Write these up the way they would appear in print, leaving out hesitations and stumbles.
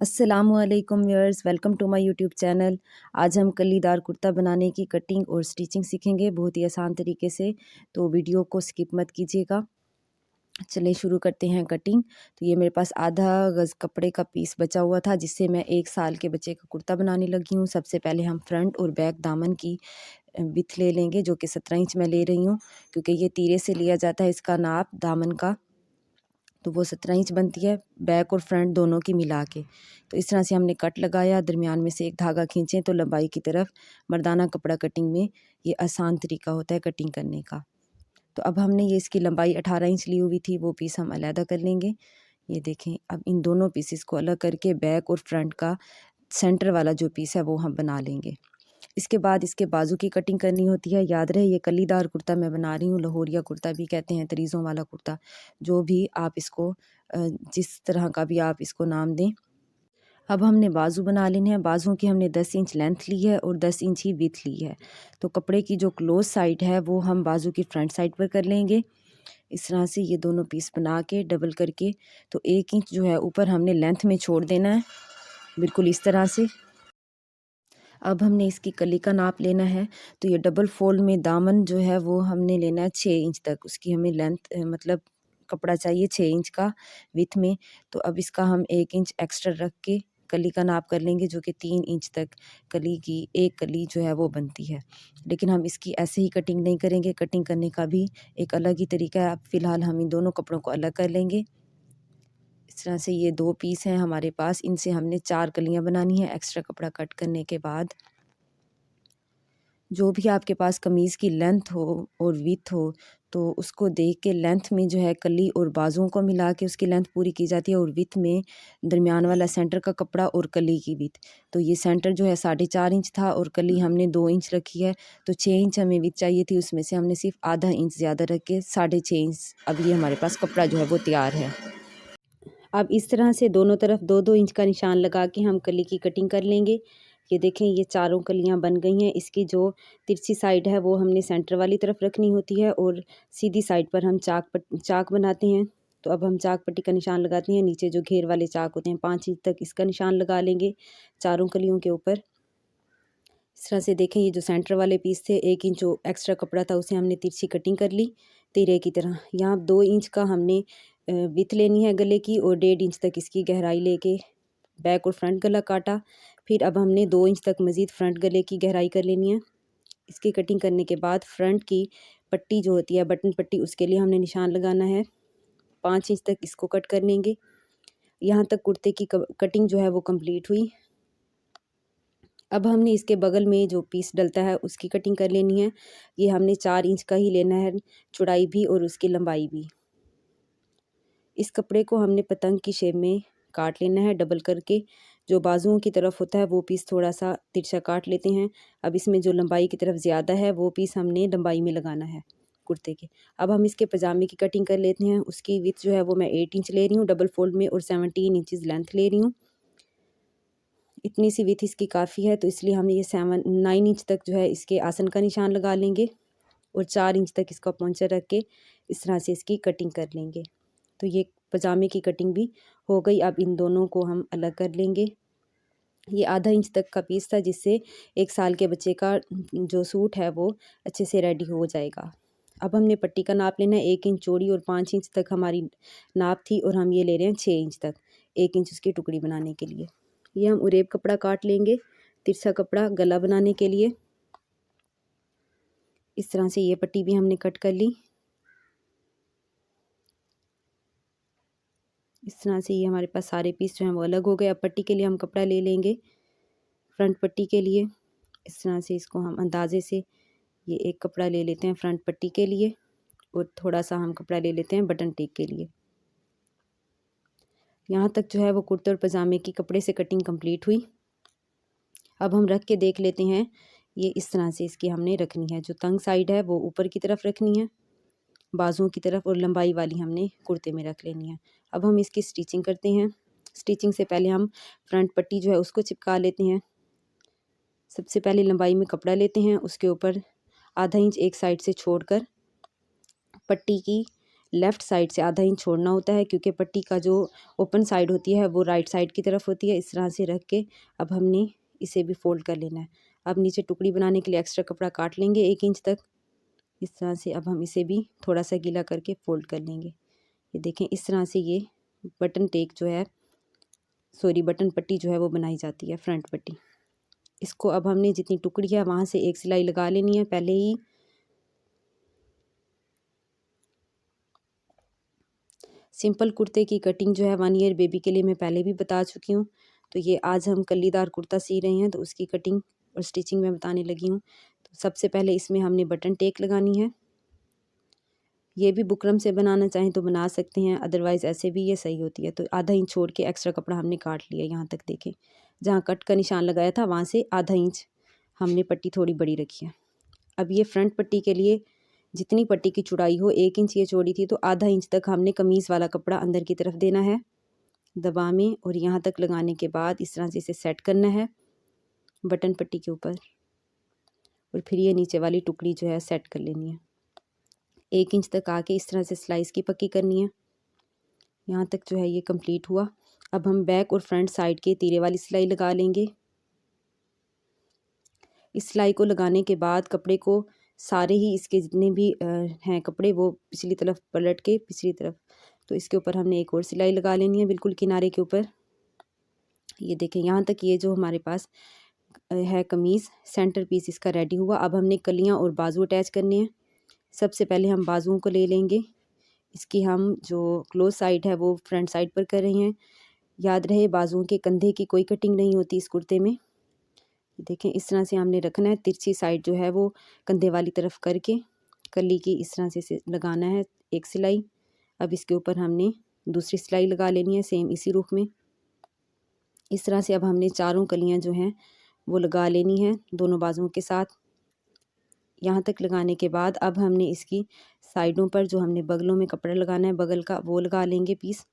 अस्सलामुअलैकुम viewers, welcome to my YouTube channel. आज हम कलीदार कुर्ता बनाने की कटिंग और स्टिचिंग सीखेंगे बहुत ही आसान तरीके से, तो वीडियो को स्किप मत कीजिएगा। चलिए शुरू करते हैं कटिंग। तो ये मेरे पास आधा गज़ कपड़े का पीस बचा हुआ था, जिससे मैं 1 साल के बच्चे का कुर्ता बनाने लगी हूँ। सबसे पहले हम फ्रंट और बैक दामन की विड्थ ले लेंगे, जो कि 17 इंच मैं ले रही हूँ, क्योंकि ये तीरे से लिया जाता है इसका नाप दामन का, तो वो 17 इंच बनती है बैक और फ्रंट दोनों की मिला के। तो इस तरह से हमने कट लगाया, दरमियान में से एक धागा खींचें तो लंबाई की तरफ। मर्दाना कपड़ा कटिंग में ये आसान तरीका होता है कटिंग करने का। तो अब हमने ये इसकी लंबाई 18 इंच ली हुई थी, वो पीस हम अलहदा कर लेंगे। ये देखें, अब इन दोनों पीसेस को अलग करके बैक और फ्रंट का सेंटर वाला जो पीस है वो हम बना लेंगे। इसके बाद इसके बाजू की कटिंग करनी होती है। याद रहे, ये कलीदार कुर्ता मैं बना रही हूँ, लाहौरिया कुर्ता भी कहते हैं, तरीज़ों वाला कुर्ता, जो भी आप इसको जिस तरह का भी आप इसको नाम दें। अब हमने बाजू बना लेने हैं। बाजुओं की हमने 10 इंच लेंथ ली है और 10 इंच ही विड्थ ली है। तो कपड़े की जो क्लोज साइड है वो हम बाजू की फ्रंट साइड पर कर लेंगे। इस तरह से ये दोनों पीस बना के डबल करके, तो 1 इंच जो है ऊपर हमने लेंथ में छोड़ देना है, बिल्कुल इस तरह से। अब हमने इसकी कली का नाप लेना है। तो ये डबल फोल्ड में दामन जो है वो हमने लेना है 6 इंच तक। उसकी हमें लेंथ मतलब कपड़ा चाहिए 6 इंच का विथ में। तो अब इसका हम 1 इंच एक्स्ट्रा रख के कली का नाप कर लेंगे, जो कि 3 इंच तक कली की एक कली जो है वो बनती है। लेकिन हम इसकी ऐसे ही कटिंग नहीं करेंगे, कटिंग करने का भी एक अलग ही तरीका है। अब फ़िलहाल हम इन दोनों कपड़ों को अलग कर लेंगे। इस तरह से ये 2 पीस हैं हमारे पास, इनसे हमने 4 कलियाँ बनानी है एक्स्ट्रा कपड़ा कट करने के बाद। जो भी आपके पास कमीज़ की लेंथ हो और विड्थ हो, तो उसको देख के लेंथ में जो है कली और बाजुओं को मिला के उसकी लेंथ पूरी की जाती है, और विड्थ में दरमियान वाला सेंटर का कपड़ा और कली की विड्थ। तो ये सेंटर जो है 4.5 इंच था और कली हमने 2 इंच रखी है। तो 6 इंच हमें विड्थ चाहिए थी, उसमें से हमने सिर्फ आधा इंच ज़्यादा रख के 6.5 इंच अब ये हमारे पास कपड़ा जो है वो तैयार है। अब इस तरह से दोनों तरफ 2-2 इंच का निशान लगा के हम कली की कटिंग कर लेंगे। ये देखें, ये चारों कलियां बन गई हैं। इसकी जो तिरछी साइड है वो हमने सेंटर वाली तरफ रखनी होती है, और सीधी साइड पर हम चाक बनाते हैं। तो अब हम चाक पट्टी का निशान लगाते हैं। नीचे जो घेर वाले चाक होते हैं 5 इंच तक इसका निशान लगा लेंगे चारों कलियों के ऊपर। इस तरह से देखें, ये जो सेंटर वाले पीस थे 1 इंच जो एक्स्ट्रा कपड़ा था उसे हमने तिरछी कटिंग कर ली तिरे की तरह। यहाँ 2 इंच का हमने विड्थ लेनी है गले की, और 1.5 इंच तक इसकी गहराई लेके बैक और फ्रंट गला काटा। फिर अब हमने 2 इंच तक मज़ीद फ्रंट गले की गहराई कर लेनी है। इसकी कटिंग करने के बाद फ्रंट की पट्टी जो होती है बटन पट्टी, उसके लिए हमने निशान लगाना है। 5 इंच तक इसको कट कर लेंगे। यहाँ तक कुर्ते की कटिंग जो है वो कंप्लीट हुई। अब हमने इसके बगल में जो पीस डलता है उसकी कटिंग कर लेनी है। ये हमने 4 इंच का ही लेना है, चौड़ाई भी और उसकी लंबाई भी। इस कपड़े को हमने पतंग की शेप में काट लेना है डबल करके। जो बाजुओं की तरफ होता है वो पीस थोड़ा सा तिरछा काट लेते हैं। अब इसमें जो लंबाई की तरफ ज़्यादा है वो पीस हमने लंबाई में लगाना है कुर्ते के। अब हम इसके पजामे की कटिंग कर लेते हैं। उसकी विड्थ जो है वो मैं 8 इंच ले रही हूँ डबल फोल्ड में, और 17 इंचज़ लेंथ ले रही हूँ। इतनी सी विड्थ इसकी काफ़ी है, तो इसलिए हम ये 9 इंच तक जो है इसके आसन का निशान लगा लेंगे, और 4 इंच तक इसका पहुँचा रख के इस तरह से इसकी कटिंग कर लेंगे। तो ये पजामे की कटिंग भी हो गई। अब इन दोनों को हम अलग कर लेंगे। ये आधा इंच तक का पीस था, जिससे 1 साल के बच्चे का जो सूट है वो अच्छे से रेडी हो जाएगा। अब हमने पट्टी का नाप लेना है। 1 इंच चौड़ी और 5 इंच तक हमारी नाप थी, और हम ये ले रहे हैं 6 इंच तक, 1 इंच उसकी टुकड़ी बनाने के लिए। ये हम उरेब कपड़ा काट लेंगे, तिरछा कपड़ा गला बनाने के लिए। इस तरह से ये पट्टी भी हमने कट कर ली। इस तरह से ये हमारे पास सारे पीस जो हैं वो अलग हो गए। अब पट्टी के लिए हम कपड़ा ले लेंगे फ्रंट पट्टी के लिए। इस तरह से इसको हम अंदाजे से ये एक कपड़ा ले लेते हैं फ्रंट पट्टी के लिए, और थोड़ा सा हम कपड़ा ले लेते हैं बटन टेक के लिए। यहाँ तक जो है वो कुर्ते और पजामे की कपड़े से कटिंग कंप्लीट हुई। अब हम रख के देख लेते हैं। ये इस तरह से इसकी हमने रखनी है। जो तंग साइड है वो ऊपर की तरफ रखनी है बाजुओं की तरफ, और लंबाई वाली हमने कुर्ते में रख लेनी है। अब हम इसकी स्टिचिंग करते हैं। स्टिचिंग से पहले हम फ्रंट पट्टी जो है उसको चिपका लेते हैं। सबसे पहले लंबाई में कपड़ा लेते हैं, उसके ऊपर आधा इंच एक साइड से छोड़कर पट्टी की लेफ़्ट साइड से आधा इंच छोड़ना होता है, क्योंकि पट्टी का जो ओपन साइड होती है वो राइट साइड की तरफ होती है। इस तरह से रख के अब हमने इसे भी फ़ोल्ड कर लेना है। अब नीचे टुकड़ी बनाने के लिए एक्स्ट्रा कपड़ा काट लेंगे 1 इंच तक। इस तरह से अब हम इसे भी थोड़ा सा गीला करके फ़ोल्ड कर लेंगे। ये देखें, इस तरह से ये बटन टेक जो है, सॉरी बटन पट्टी जो है वो बनाई जाती है, फ्रंट पट्टी। इसको अब हमने जितनी टुकड़ी है वहाँ से एक सिलाई लगा लेनी है पहले ही। सिंपल कुर्ते की कटिंग जो है 1 ईयर बेबी के लिए मैं पहले भी बता चुकी हूँ। तो ये आज हम कलीदार कुर्ता सी रहे हैं, तो उसकी कटिंग और स्टिचिंग मैं बताने लगी हूँ। तो सबसे पहले इसमें हमने बटन टेक लगानी है। ये भी बुकरम से बनाना चाहें तो बना सकते हैं, अदरवाइज़ ऐसे भी ये सही होती है। तो आधा इंच छोड़ के एक्स्ट्रा कपड़ा हमने काट लिया। यहाँ तक देखें, जहाँ कट का निशान लगाया था वहाँ से आधा इंच हमने पट्टी थोड़ी बड़ी रखी है। अब ये फ्रंट पट्टी के लिए जितनी पट्टी की चौड़ाई हो, 1 इंच ये चौड़ी थी, तो आधा इंच तक हमने कमीज़ वाला कपड़ा अंदर की तरफ देना है दबा में, और यहाँ तक लगाने के बाद इस तरह से इसे सेट करना है बटन पट्टी के ऊपर, और फिर ये नीचे वाली टुकड़ी जो है सेट कर लेनी है। 1 इंच तक आके इस तरह से सिलाई की पक्की करनी है। यहाँ तक जो है ये कंप्लीट हुआ। अब हम बैक और फ्रंट साइड के तीरे वाली सिलाई लगा लेंगे। इस सिलाई को लगाने के बाद कपड़े को सारे ही इसके जितने भी हैं कपड़े वो पिछली तरफ पलट के पिछली तरफ, तो इसके ऊपर हमने एक और सिलाई लगा लेनी है बिल्कुल किनारे के ऊपर। ये देखें, यहाँ तक ये जो हमारे पास है कमीज़, सेंटर पीस इसका रेडी हुआ। अब हमने कलियाँ और बाजू अटैच करने हैं। सबसे पहले हम बाजुओं को ले लेंगे। इसकी हम जो क्लोज साइड है वो फ्रंट साइड पर कर रहे हैं। याद रहे, बाजुओं के कंधे की कोई कटिंग नहीं होती इस कुर्ते में। देखें, इस तरह से हमने रखना है। तिरछी साइड जो है वो कंधे वाली तरफ करके कली की इस तरह से लगाना है एक सिलाई। अब इसके ऊपर हमने दूसरी सिलाई लगा लेनी है सेम इसी रुख में। इस तरह से अब हमने चारों कलियां जो हैं वो लगा लेनी है दोनों बाजुओं के साथ। यहाँ तक लगाने के बाद अब हमने इसकी साइडों पर जो हमने बगलों में कपड़ा लगाना है बगल का, वो लगा लेंगे पीस।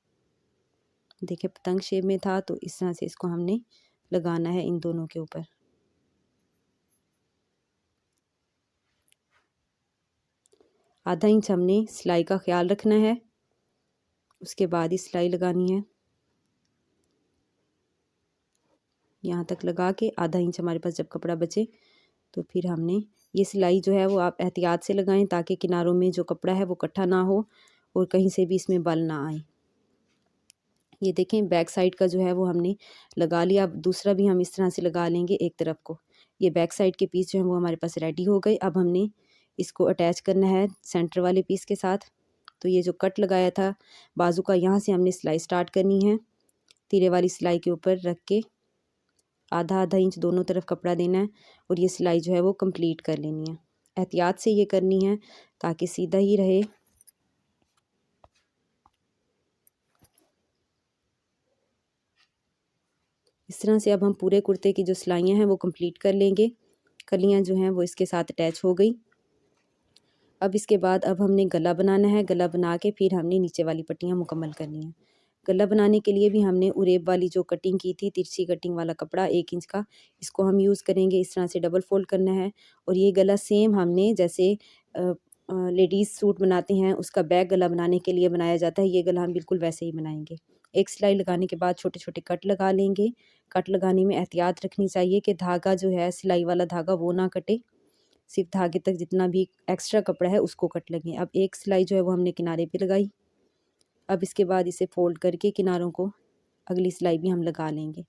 देखिए, पतंग शेप में था, तो इस तरह से इसको हमने लगाना है इन दोनों के ऊपर। आधा इंच हमने सिलाई का ख्याल रखना है, उसके बाद ही सिलाई लगानी है। यहाँ तक लगा के आधा इंच हमारे पास जब कपड़ा बचे तो फिर हमने ये सिलाई जो है वो आप एहतियात से लगाएं, ताकि किनारों में जो कपड़ा है वो इकट्ठा ना हो और कहीं से भी इसमें बल ना आए। ये देखें, बैक साइड का जो है वो हमने लगा लिया। अब दूसरा भी हम इस तरह से लगा लेंगे एक तरफ को। ये बैक साइड के पीस जो है वो हमारे पास रेडी हो गए। अब हमने इसको अटैच करना है सेंटर वाले पीस के साथ। तो ये जो कट लगाया था बाजू का, यहाँ से हमने सिलाई स्टार्ट करनी है। तीरे वाली सिलाई के ऊपर रख के आधा आधा इंच दोनों तरफ कपड़ा देना है और ये सिलाई जो है वो कंप्लीट कर लेनी है। एहतियात से ये करनी है ताकि सीधा ही रहे। इस तरह से अब हम पूरे कुर्ते की जो सिलाइयाँ हैं वो कंप्लीट कर लेंगे। कलियाँ जो हैं वो इसके साथ अटैच हो गई। अब इसके बाद अब हमने गला बनाना है। गला बना के फिर हमने नीचे वाली पट्टियाँ मुकम्मल करनी है। गला बनाने के लिए भी हमने उरेब वाली जो कटिंग की थी, तिरछी कटिंग वाला कपड़ा 1 इंच का, इसको हम यूज़ करेंगे। इस तरह से डबल फोल्ड करना है और ये गला सेम हमने जैसे लेडीज़ सूट बनाते हैं उसका बैक गला बनाने के लिए बनाया जाता है, ये गला हम बिल्कुल वैसे ही बनाएंगे। एक सिलाई लगाने के बाद छोटे छोटे कट लगा लेंगे। कट लगाने में एहतियात रखनी चाहिए कि धागा जो है सिलाई वाला धागा वो ना कटे, सिर्फ धागे तक जितना भी एक्स्ट्रा कपड़ा है उसको कट लगे। अब एक सिलाई जो है वो हमने किनारे पे लगाई। अब इसके बाद इसे फोल्ड करके किनारों को अगली सिलाई भी हम लगा लेंगे।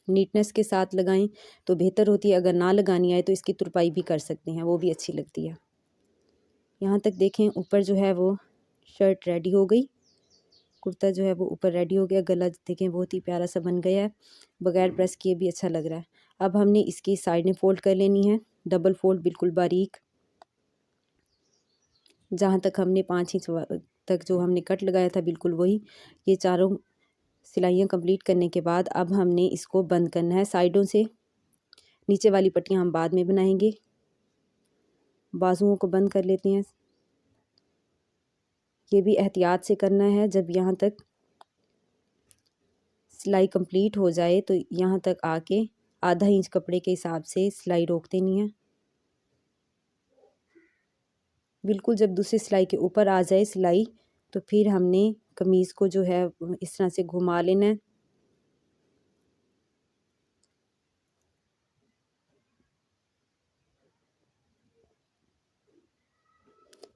नीटनेस के साथ लगाएं तो बेहतर होती है, अगर ना लगानी आए तो इसकी तुरपाई भी कर सकते हैं, वो भी अच्छी लगती है। यहाँ तक देखें, ऊपर जो है वो शर्ट रेडी हो गई। कुर्ता जो है वो ऊपर रेडी हो गया। गला देखें बहुत ही प्यारा सा बन गया है, बगैर प्रेस किए भी अच्छा लग रहा है। अब हमने इसकी साइडें फोल्ड कर लेनी है, डबल फोल्ड बिल्कुल बारीक। जहाँ तक हमने 5 इंच तक जो हमने कट लगाया था बिल्कुल वही। ये चारों सिलाइयाँ कंप्लीट करने के बाद अब हमने इसको बंद करना है साइडों से। नीचे वाली पट्टियाँ हम बाद में बनाएंगे। बाजुओं को बंद कर लेते हैं। ये भी एहतियात से करना है। जब यहाँ तक सिलाई कंप्लीट हो जाए तो यहाँ तक आके आधा इंच कपड़े के हिसाब से सिलाई रोक देनी है। बिल्कुल जब दूसरी सिलाई के ऊपर आ जाए सिलाई, तो फिर हमने कमीज़ को जो है इस तरह से घुमा लेना है।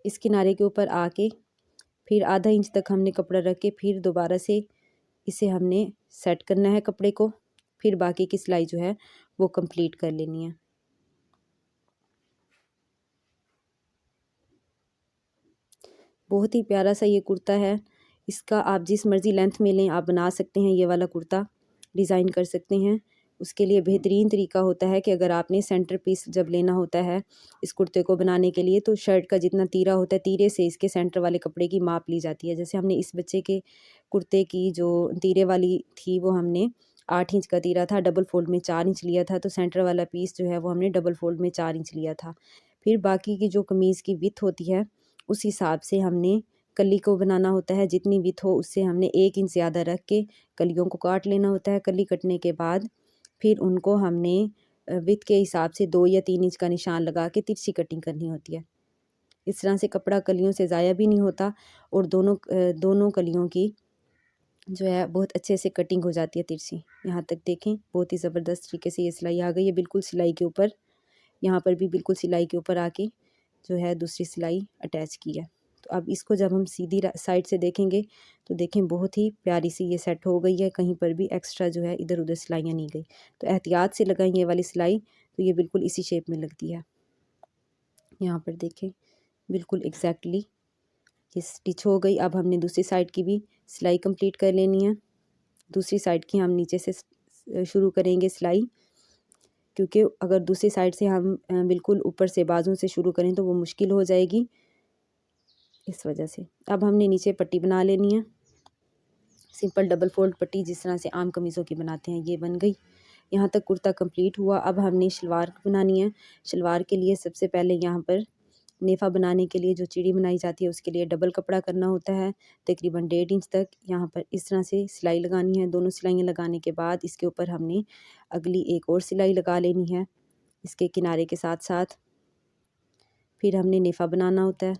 इस किनारे के ऊपर आके फिर आधा इंच तक हमने कपड़ा रख के फिर दोबारा से इसे हमने सेट करना है कपड़े को, फिर बाकी की सिलाई जो है वो कंप्लीट कर लेनी है। बहुत ही प्यारा सा ये कुर्ता है। इसका आप जिस मर्ज़ी लेंथ में लें आप बना सकते हैं, ये वाला कुर्ता डिज़ाइन कर सकते हैं। उसके लिए बेहतरीन तरीका होता है कि अगर आपने सेंटर पीस जब लेना होता है इस कुर्ते को बनाने के लिए, तो शर्ट का जितना तीरा होता है तीरे से इसके सेंटर वाले कपड़े की माप ली जाती है। जैसे हमने इस बच्चे के कुर्ते की जो तीरे वाली थी वो हमने 8 इंच का तीरा था, डबल फोल्ड में 4 इंच लिया था, तो सेंटर वाला पीस जो है वो हमने डबल फोल्ड में 4 इंच लिया था। फिर बाकी की जो कमीज़ की विड्थ होती है उस हिसाब से हमने कली को बनाना होता है। जितनी विड्थ हो उससे हमने 1 इंच ज़्यादा रख के कलियों को काट लेना होता है। कली कटने के बाद फिर उनको हमने विड्थ के हिसाब से 2 या 3 इंच का निशान लगा के तिरछी कटिंग करनी होती है। इस तरह से कपड़ा कलियों से ज़ाया भी नहीं होता और दोनों कलियों की जो है बहुत अच्छे से कटिंग हो जाती है तिरछी। यहाँ तक देखें बहुत ही ज़बरदस्त तरीके से ये सिलाई आ गई है, बिल्कुल सिलाई के ऊपर। यहाँ पर भी बिल्कुल सिलाई के ऊपर आके जो है दूसरी सिलाई अटैच की है। तो अब इसको जब हम सीधी साइड से देखेंगे तो देखें बहुत ही प्यारी सी ये सेट हो गई है, कहीं पर भी एक्स्ट्रा जो है इधर उधर सिलाइयाँ नहीं गई। तो एहतियात से लगाएं ये वाली सिलाई, तो ये बिल्कुल इसी शेप में लगती है। यहाँ पर देखें बिल्कुल एग्जैक्टली ये स्टिच हो गई। अब हमने दूसरी साइड की भी सिलाई कंप्लीट कर लेनी है। दूसरी साइड की हम नीचे से शुरू करेंगे सिलाई, क्योंकि अगर दूसरी साइड से हम बिल्कुल ऊपर से बाजू से शुरू करें तो वो मुश्किल हो जाएगी, इस वजह से। अब हमने नीचे पट्टी बना लेनी है, सिंपल डबल फोल्ड पट्टी जिस तरह से आम कमीज़ों की बनाते हैं, ये बन गई। यहाँ तक कुर्ता कंप्लीट हुआ। अब हमने शलवार बनानी है। शलवार के लिए सबसे पहले यहाँ पर नेफ़ा बनाने के लिए जो चीड़ी बनाई जाती है उसके लिए डबल कपड़ा करना होता है, तकरीबन 1.5 इंच तक। यहाँ पर इस तरह से सिलाई लगानी है। दोनों सिलाइयाँ लगाने के बाद इसके ऊपर हमने अगली एक और सिलाई लगा लेनी है इसके किनारे के साथ साथ। फिर हमने नेफ़ा बनाना होता है।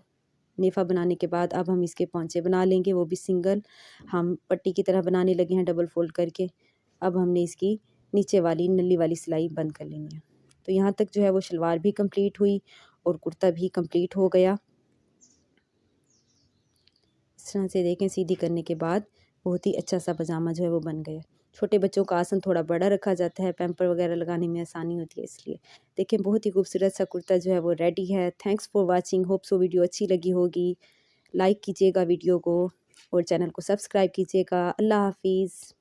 नेफ़ा बनाने के बाद अब हम इसके पौंचे बना लेंगे, वो भी सिंगल हम पट्टी की तरह बनाने लगे हैं डबल फोल्ड करके। अब हमने इसकी नीचे वाली नली वाली सिलाई बंद कर लेनी है। तो यहाँ तक जो है वो शलवार भी कंप्लीट हुई और कुर्ता भी कंप्लीट हो गया। इस तरह से देखें सीधी करने के बाद बहुत ही अच्छा सा पजामा जो है वो बन गया। छोटे बच्चों का आसन थोड़ा बड़ा रखा जाता है, पैम्पर वगैरह लगाने में आसानी होती है इसलिए। देखें बहुत ही खूबसूरत सा कुर्ता जो है वो रेडी है। Thanks for watching. Hope so video अच्छी लगी होगी। लाइक कीजिएगा वीडियो को और चैनल को सब्सक्राइब कीजिएगा। अल्लाह हाफिज़।